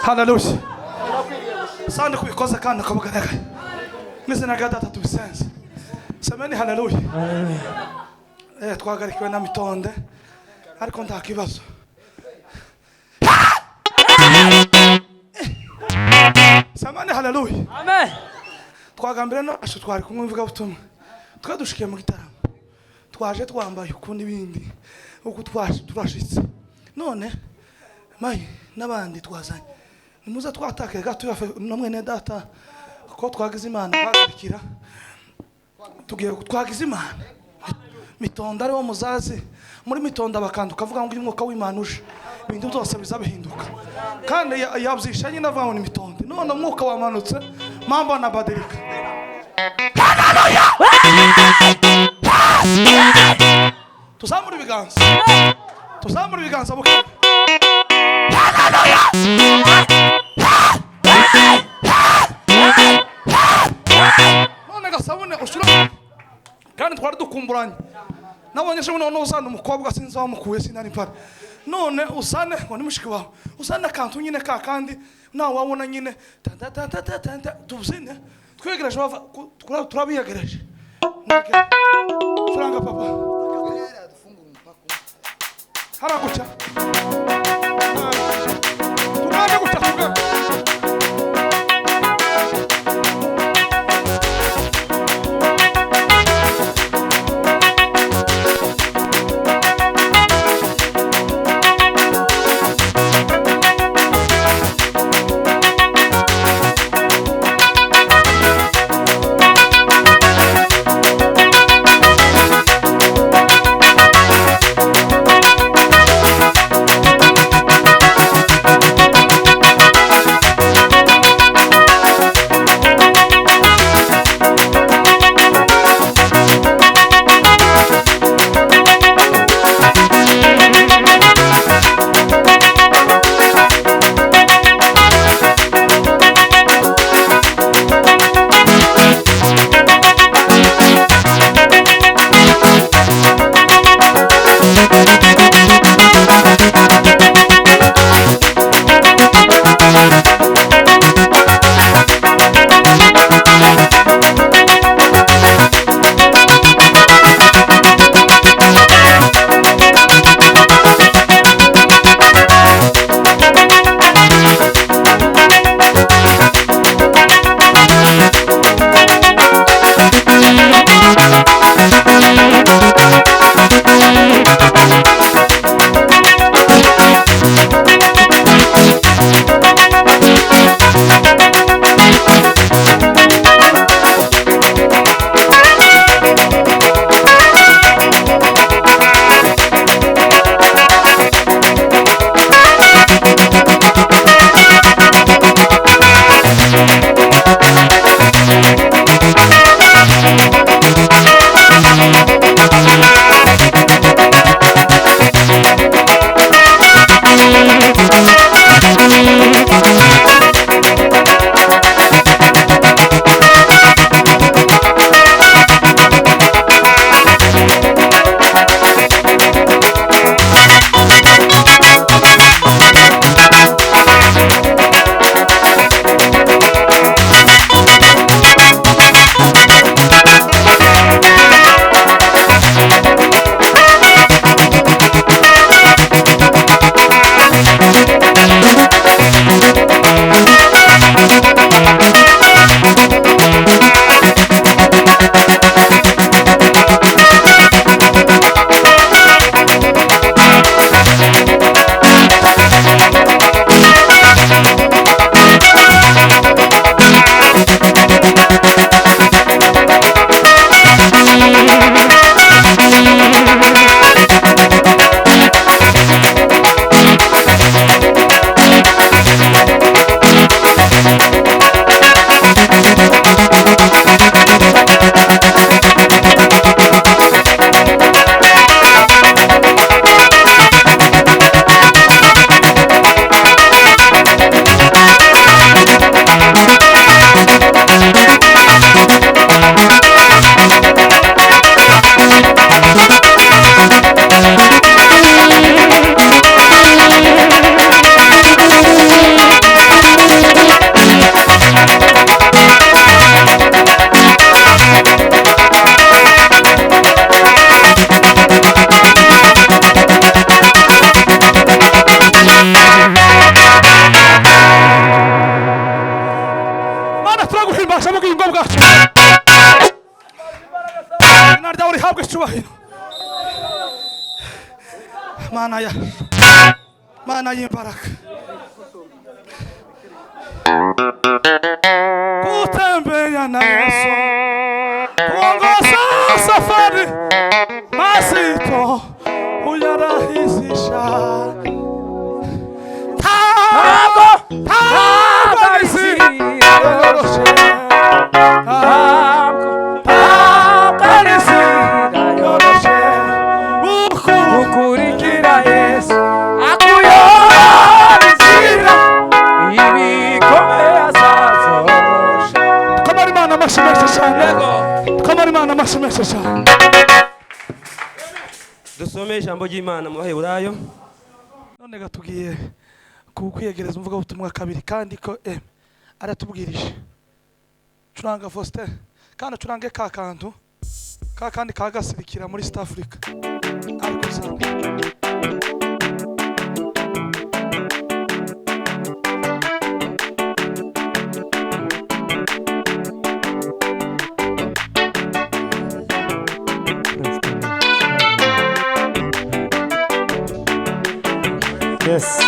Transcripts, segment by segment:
Hallelujah. Sana kubikoza kandi akabugaragaye. Mwizina rya Data tubisenze. Semeni hallelujah. Twagarikiwe na mitonde ariko nta kibazo. Semeni hallelujah. Amen. Twagambire no asho twari kumwe mvuga butumwa. Twadushikiye mu gitaramo. Twaje twambaye ukundi bindi uko turashitse. None mai nabandi twazanye. Nimuza twatake gato yafe no mwene data ko twagize Imana twagarikira. Tugiye twagize Imana. Mitonda ari wo muzazi muri mitonda bakanduka avuga ngo umwuka w'Imana uje ibintu byose bizabihinduka kandi yabyishanye navango ni mitonda none umwuka wamanutse mambo na badirika. Haleluya. Tuzamura ibiganza buke. Haleluya. None gasabune ushura kandi twari dukumburanye nabonye se none usana umukobwa sinzi wamukuye sinari mpara none usane ngo ni mushiki wawe usana kantu nyine ka kandi nawe wabona nyine tubuzine twegereje turabiyegereje franga papa haraguca tugane guca tugane. turaguhimbasha mu bwingo bwacu izina ryawe rihabwe icyubahiro mana yacu mana y'imbaraga kutembea na Yesu kuongoza safari mazito uyarahisisha ukurikira Yesu akuyobora inzira ibikomeye azazorosha. Kamara Imana amashimeshe cyane, kamara Imana amashimeshe cyane. Dusome ijambo ry'Imana mu Baheburayo. None gatugiye kukwiyegereza umvuga ubutumwa kabiri kandi ko aratubwirije curanga Faustin kandi curange ka kantu kandi kagasirikira muri East Africa ariko sana Yes.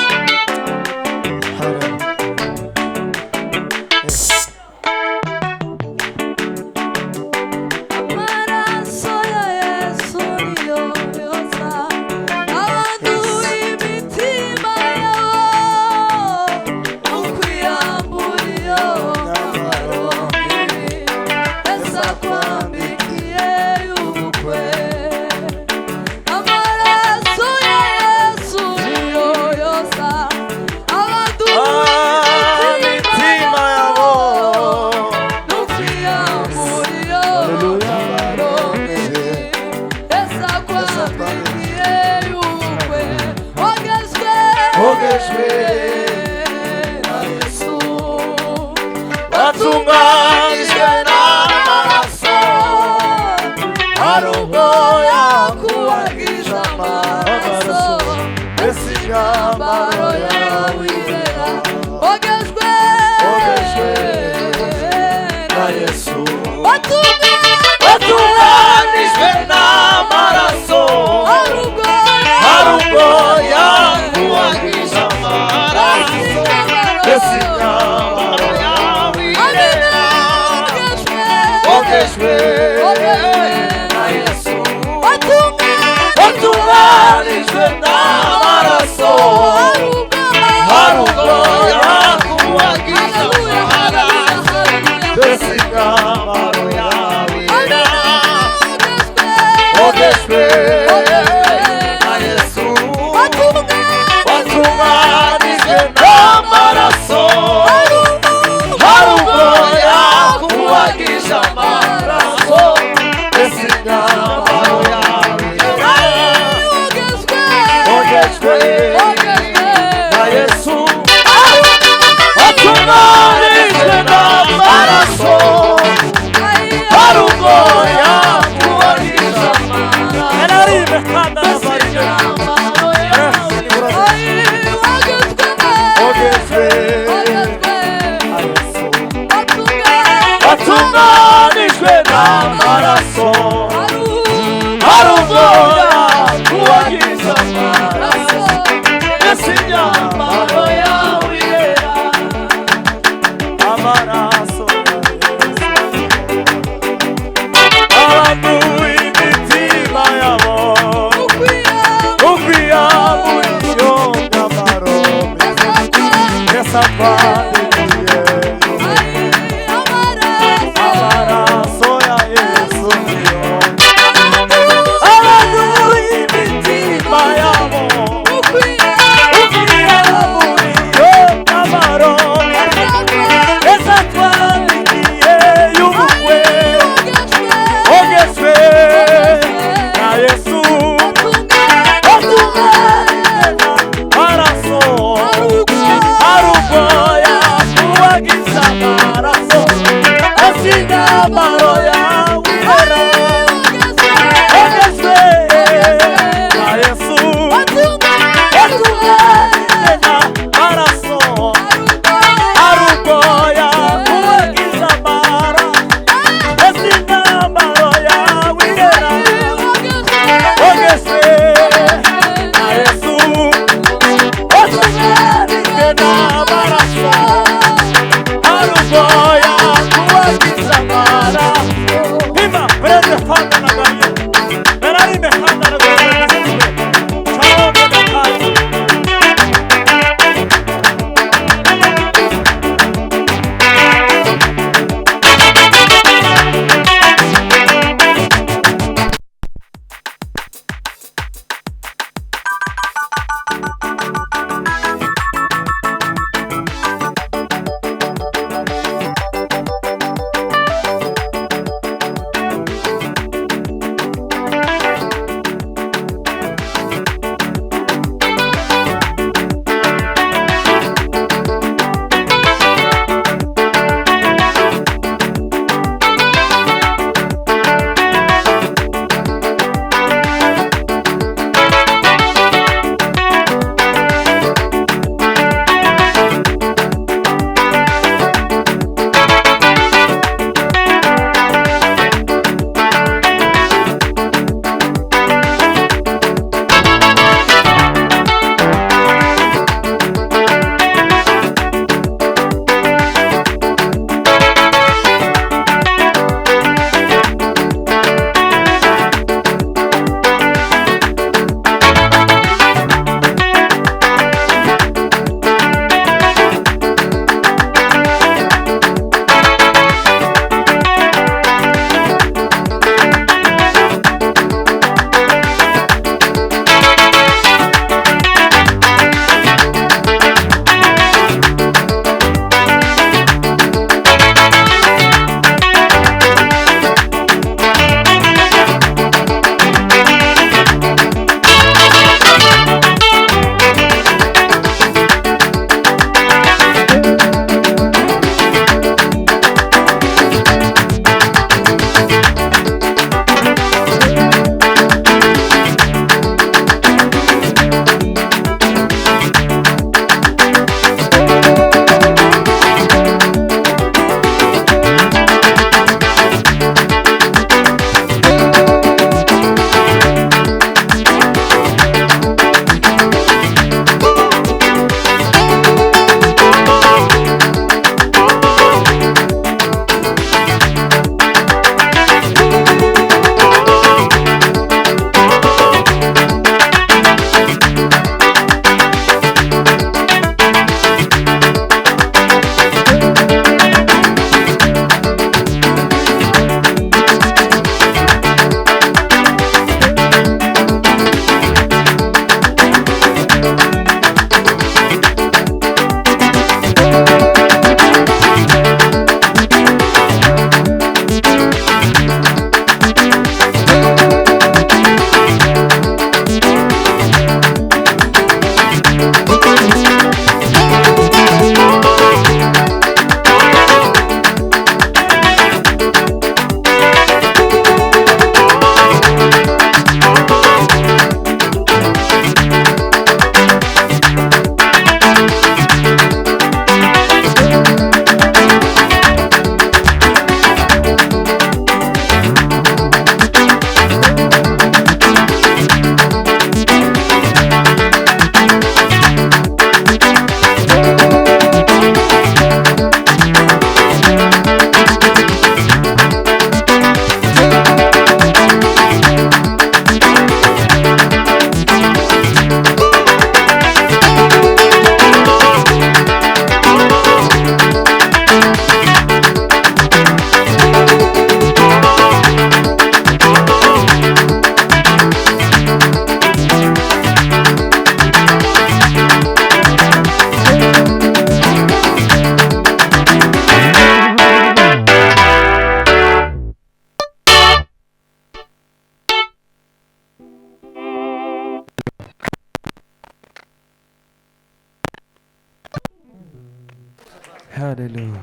Hallelujah.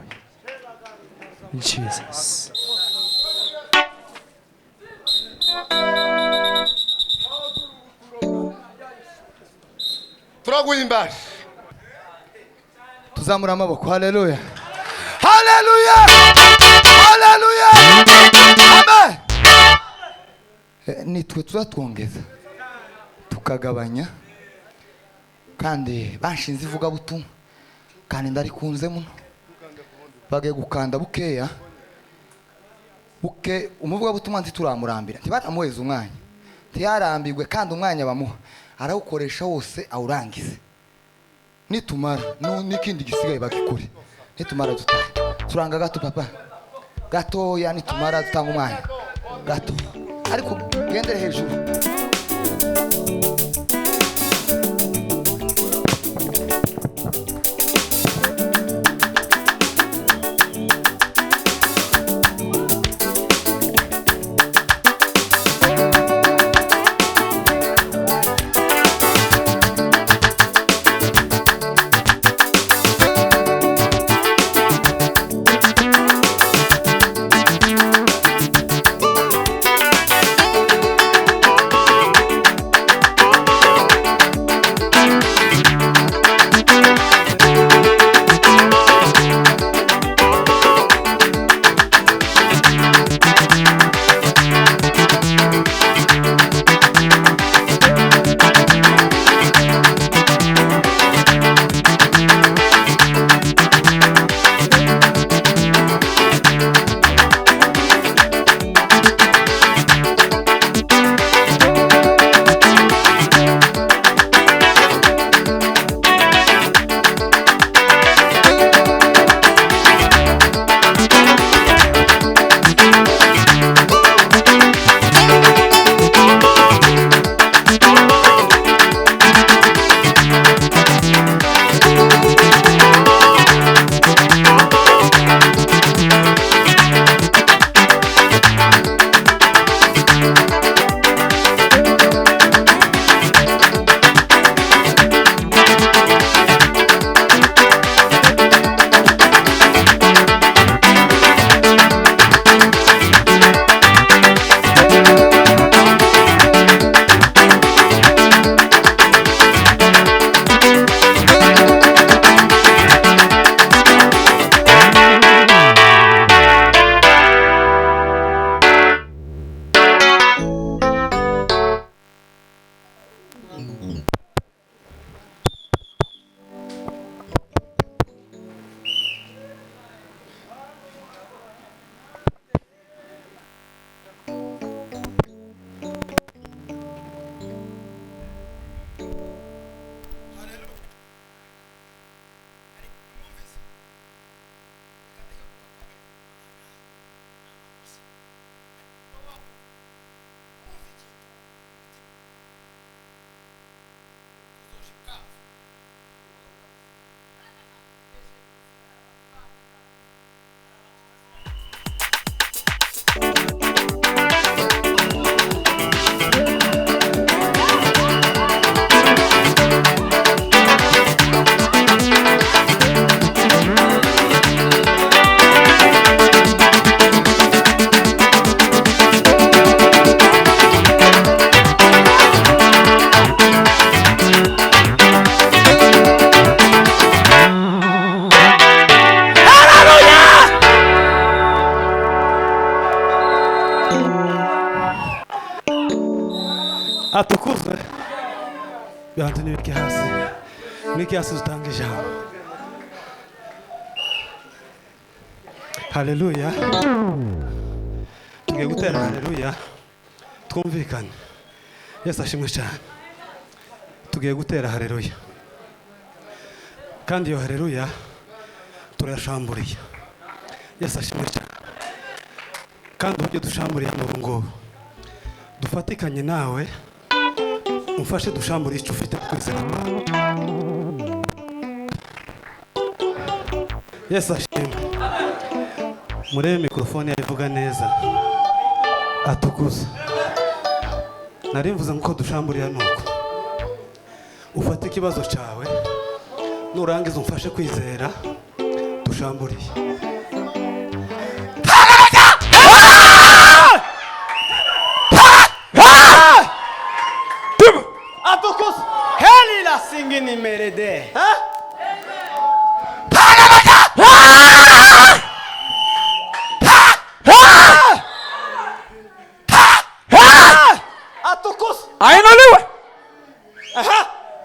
Jesus. turaguhimbaje tuzamura amaboko. Haleluya, haleluya, haleluya, amen. nitwe tuzatwongeza tukagabanya, kandi banshinze ivugabutumwa kandi ndarikunze muno. Bagiye gukanda bukeya buke, umuvugabutumwa ntituramurambira, ntibatamuheza umwanya, ntiyarambirwe, kandi umwanya bamuha arawukoresha wose awurangize. Nitumara n'ikindi gisigaye bagikore, nitumara dutahe. Turanga gato papa, gatoya, nitumara dutanga umwanya gato, ariko gendere hejuru. atukuzwe. Bihantu nibiki hasi, nibiki hasi utanga ijambo. Haleluya. Tugiye gutera haleluya, twumvikane. Yesu ashimwe cyane. Tugiye gutera haleluya, kandi iyo haleluya turashamburiye. Yesu ashimwe cyane. Kandi uburyo dushamburiye mu ngo dufatikanye nawe, umfashe dushamburiye icyo ufite kwizera. Yesu ashimwe. Murebe mikrofone yavuga neza, atukuza. Narimvuze ngo dushamburiye nuko ufate ikibazo cyawe, nurangiza umfashe kwizera tushamburiye. Atukus heli la singini merede. Atukus Ainuliwe.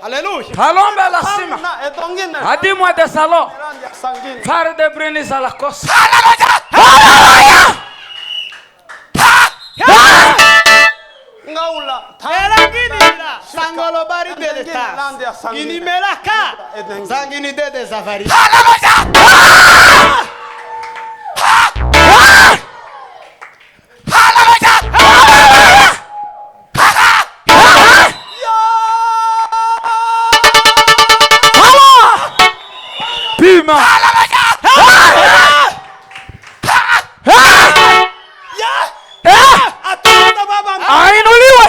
haleluya. Talombe la sima. Na edongine. Adimwa de salo. Randia sangini. Fare de brini salakos. Ngaula. Elangini la sangolo bari dede ta. Randia sangini. Gini melaka. Edengine. Sangini dede safari. Pima. Atukuta baba. Ainuliwe.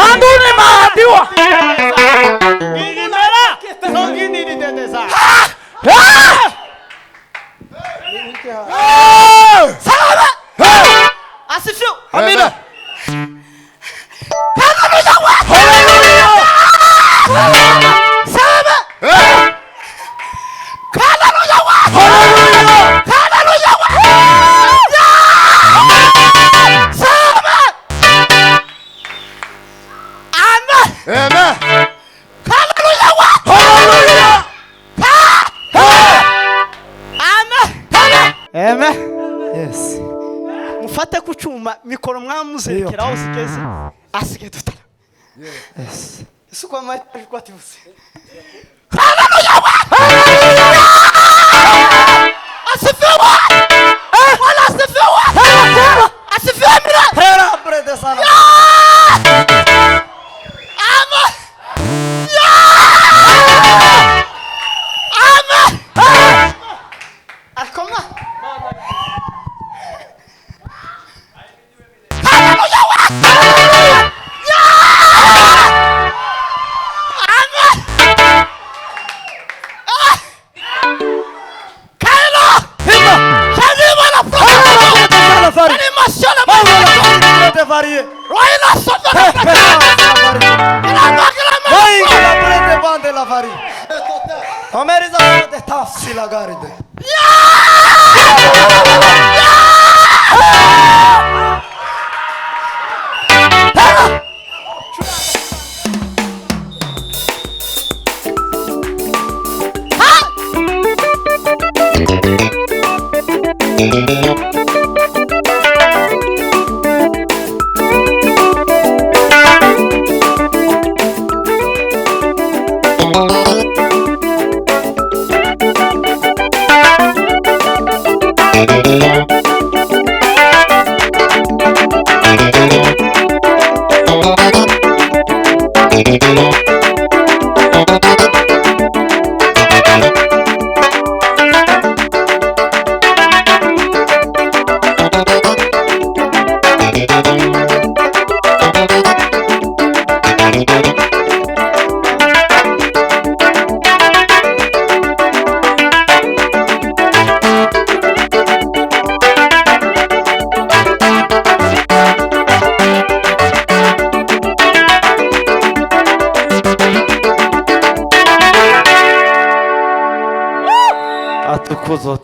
Anduni maadiwa. Gini mela. Sangini dede sa. Asifio. Amina. Yes. Mufate kuchuma mikoro mwamuzerekeraho zigeze. Asige dutara. Yes. Isuko amari kwa tivuse. Asifiwa. Wala asifiwa. Asifiwa mira. Hera brede sana. Ama. Ama. Akoma. Atukuzo.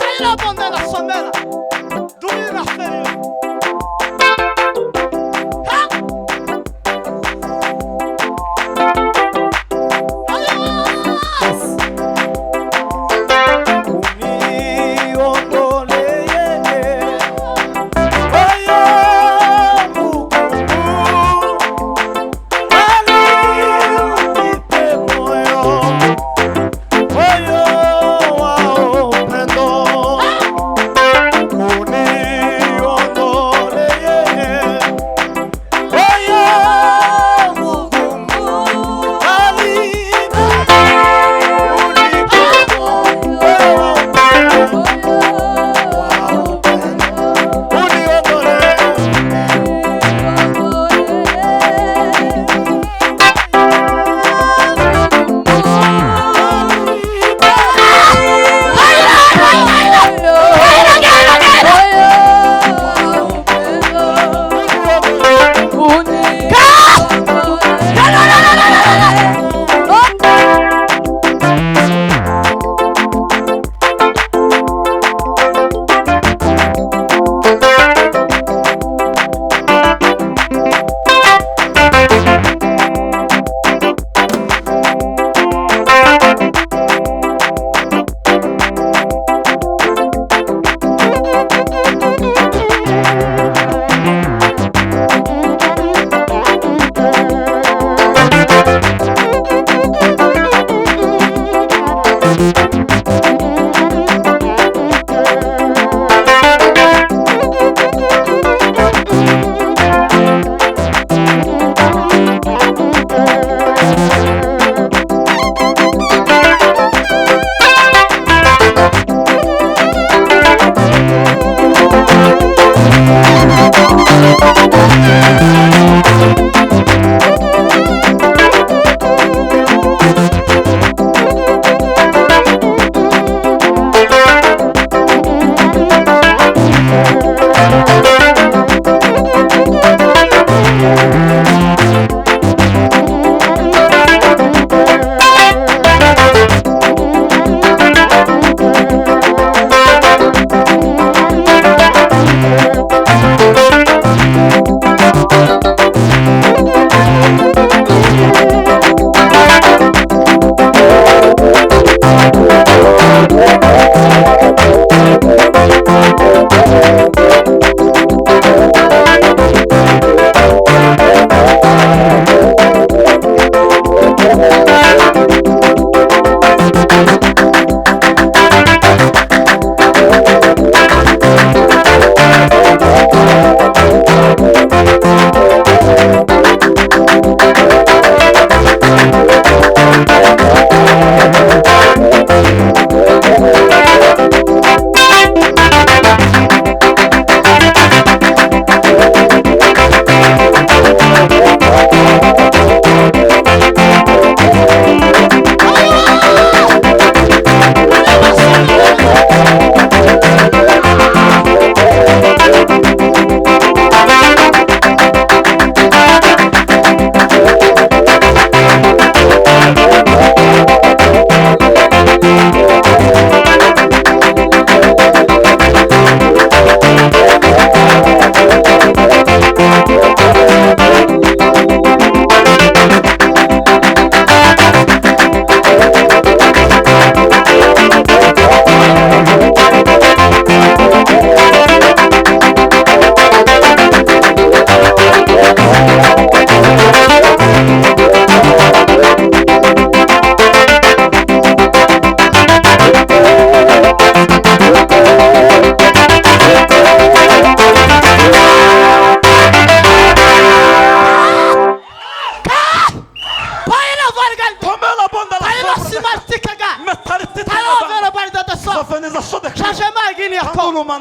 Kaila bondela somela. Duira ferio. Oyo wa o pendo.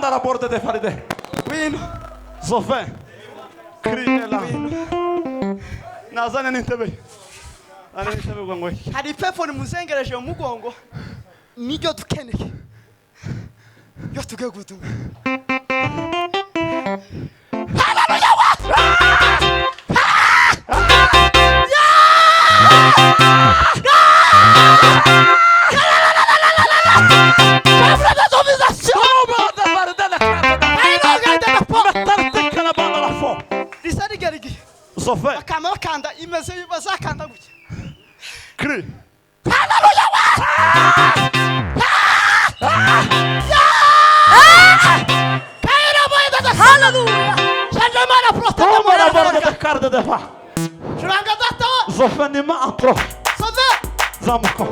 banda la porta de faride. wino Zofe. Crinela. Nazana nintebe. Ana nintebe kwa ngwe. hari ipepo rimuzengereje mu mugongo niryo dukeneye yo tugiye gutunga. Zofe. Bakama bakanda imeze bazakanda gutya. Cri. Hallelujah. Shajamana protect Toma la mo. porta de carde de fa. Shuranga dato. Zofe ni ma apro. Sove. Zamko.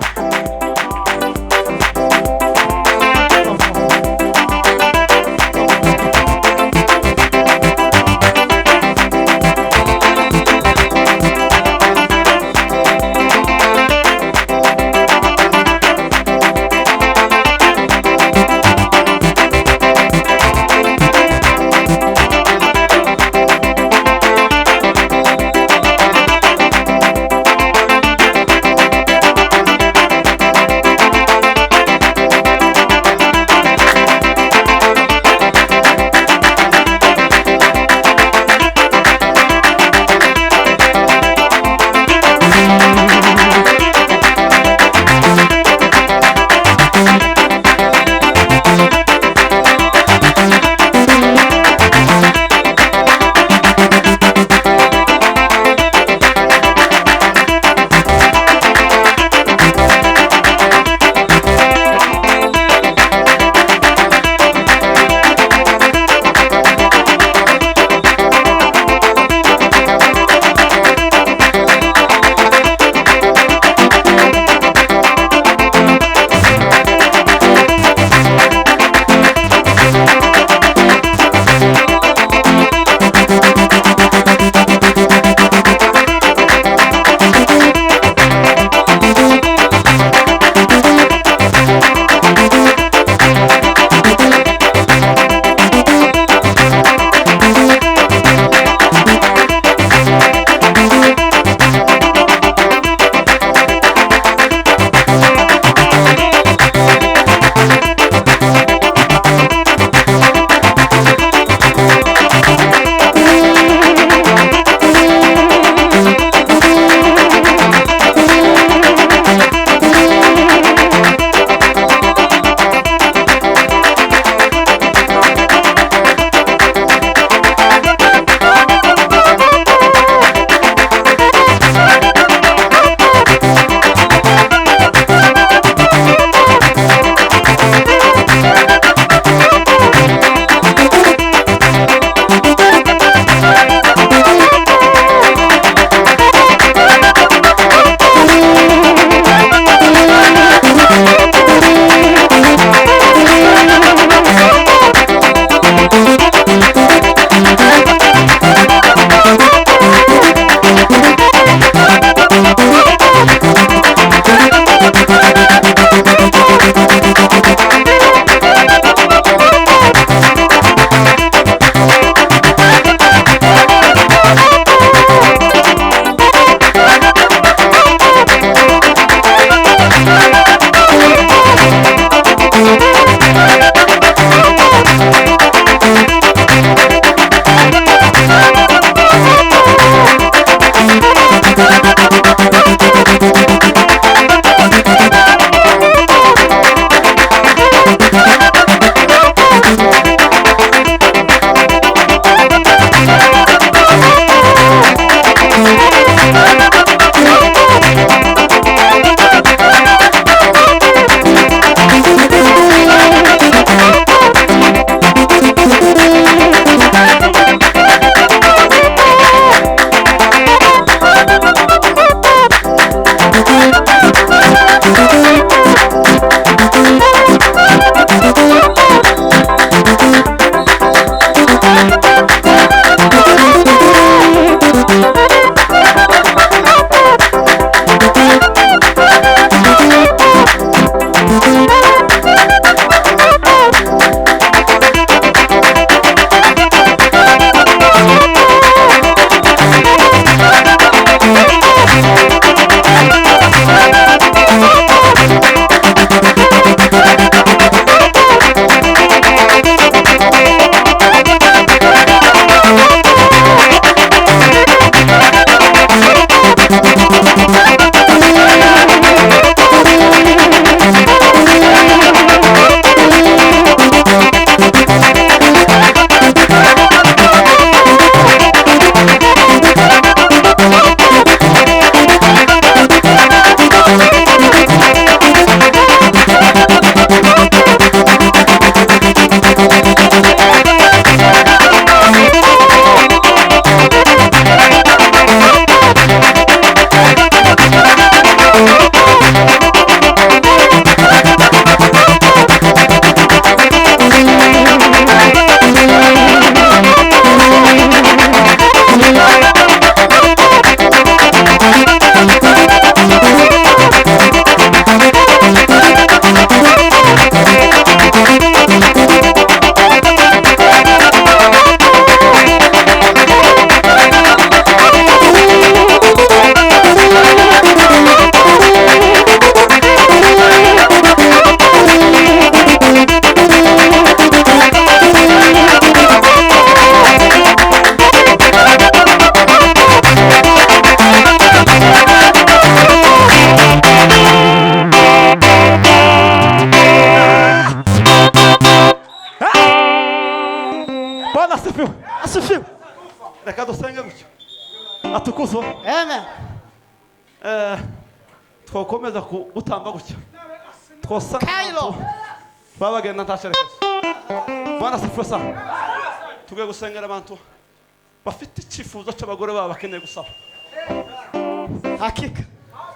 reka dusenge gutyo atukuzwa Amen. twakomeza gutamba gutya twosa Kailo. babagenda ntasherekezo bwana sifuwe sana tugiye gusengera abantu bafite icyifuzo cy'abagore babo bakeneye gusaba Hakika.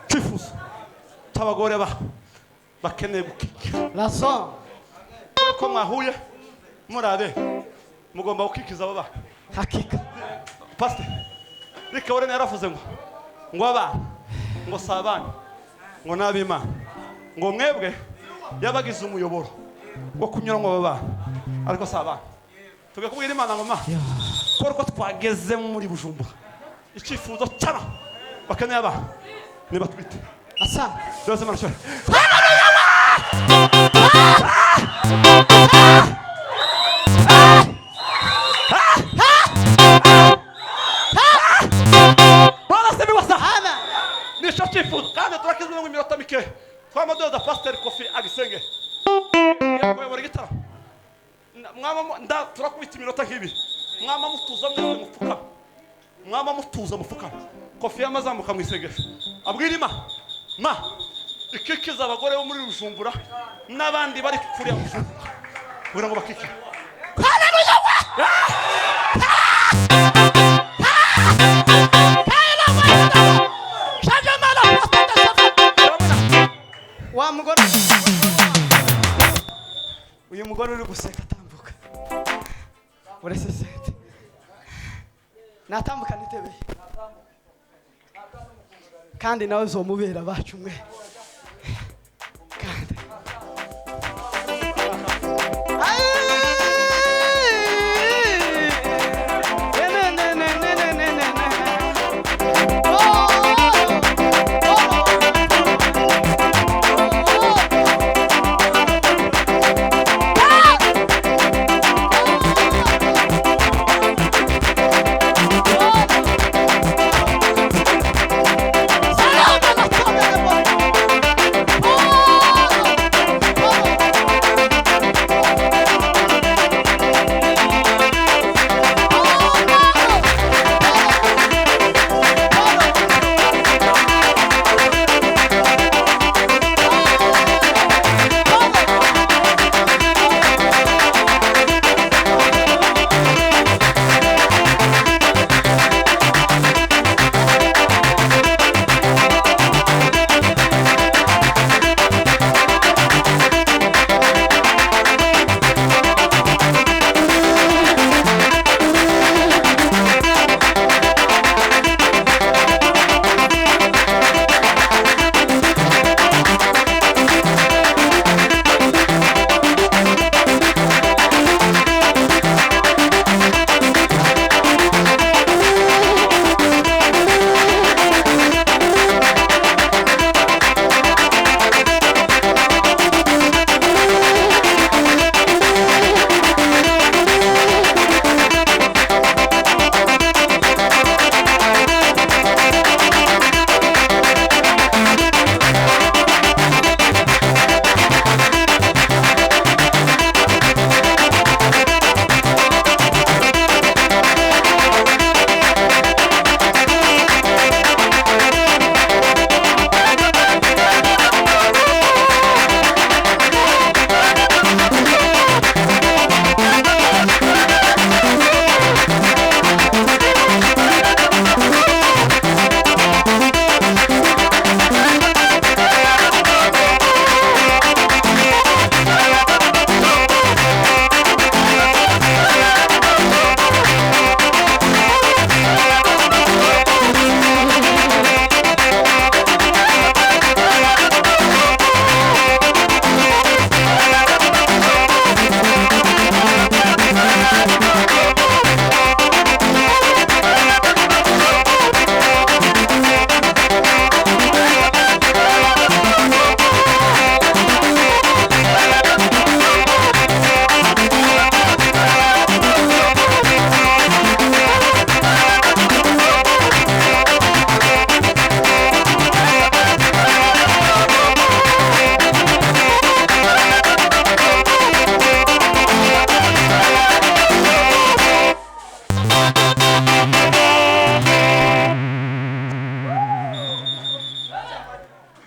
icyifuzo cy'abagore babo bakeneye gukikira Raison. ko mwahuye murabe mugomba gukikiza abo bana Hakika. pastor reka wari yaravuze ngo abana ngo sabana ngo nabimana ngo mwebwe yabagize umuyoboro wo kunyura mu baba ariko sabana tuge kubwira Imana ngo ma ko twageze muri Bujumbura icyifuzo cyana bakeneye abana niba twite Asante. byose mana shora Amen. nisho cyifuzo kandi turakizwe mu minota mike twamadoza pastor Kofi agisenge yakuyobora igitara mwama turakubita iminota nk'ibi mwama mutuza mwese mupfukama mwama mutuza mupfukama Kofi yamazamuka mu isengesho abwira ma ikikiza abagore bo muri Bujumbura n'abandi bari kuriya Bujumbura kugira ngo bakike haleluya Wa mugore. uyu mugore uri guseka Tambuka. Urese sente. Natambuka nitebeye. Kandi nawe uzomubera bacu mwe. Kandi.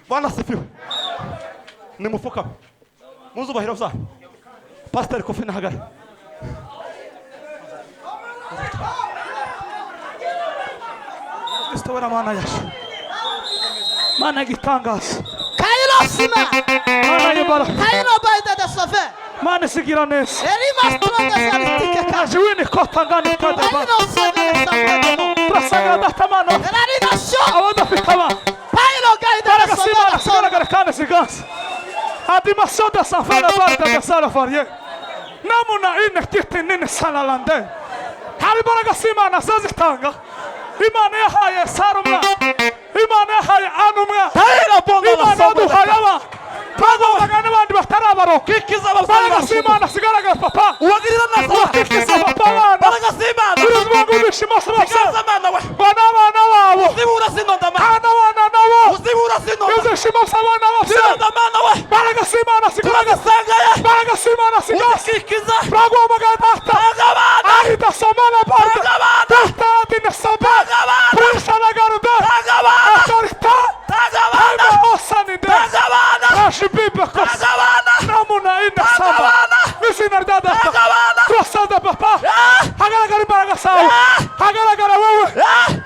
Bwana asifiwe. Nimufukame. Muzubahiro bza. Pastor Kofi nahagara. Kristo wera mana yashu. Mana gitangaza. Kailo sima. Mana yebara. Kailo baida da sofe. Mana sigira neza. Elima stronga salitike ka. Ajiwini kotangani kada ba. Kailo sima safado. Prasaga datamano. Elina sho. Awada fitama. Kailo gaida da Para simana sofe. sigara garakana sigas. Adima soda safara barda gasara farie. Namuna inne tittinin salalande. Halibara simana sazitanga. Imane haya sarumna. Imane haya anumna. Taira bonga la Imane du sobo. hayama. Pago bagana bandi batarabaro. Kikiza Baraga babsana. simana sigara gar papa. Wagirira na sa. Kikiza papa wana. Baraga simana. Kuruz bangu bishima Kikiza srasa. mana we. Bana wana wawo. Uzibura sinonda ma. Ana wana nawo. Uzibura sinonda. Izo shima sawana wapsina. Sinonda mana we. Baraga simana sigara Baraga gar. sanga ya. Baraga simana sigara. Kikiza. Prago magadata. Agabana. Ahita samana barda. Agabana. Tahta din sabba. Agabana. Prashana garda. Agabana. Autorita. Agabana. Ayma osanide. Agabana. Ashbiba kos. Agabana. Namuna inna samba. Misinar dada. Agabana. Trasada papa. Hagara gari baraga sawa. Hagara gara wewe.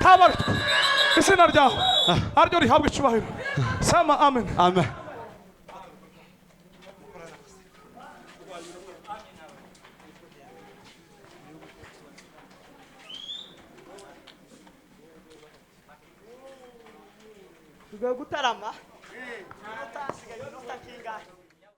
Tabar. Misinar jao. Arjori habgi chubahir. Sama amen. Amen. Tugiye gutarama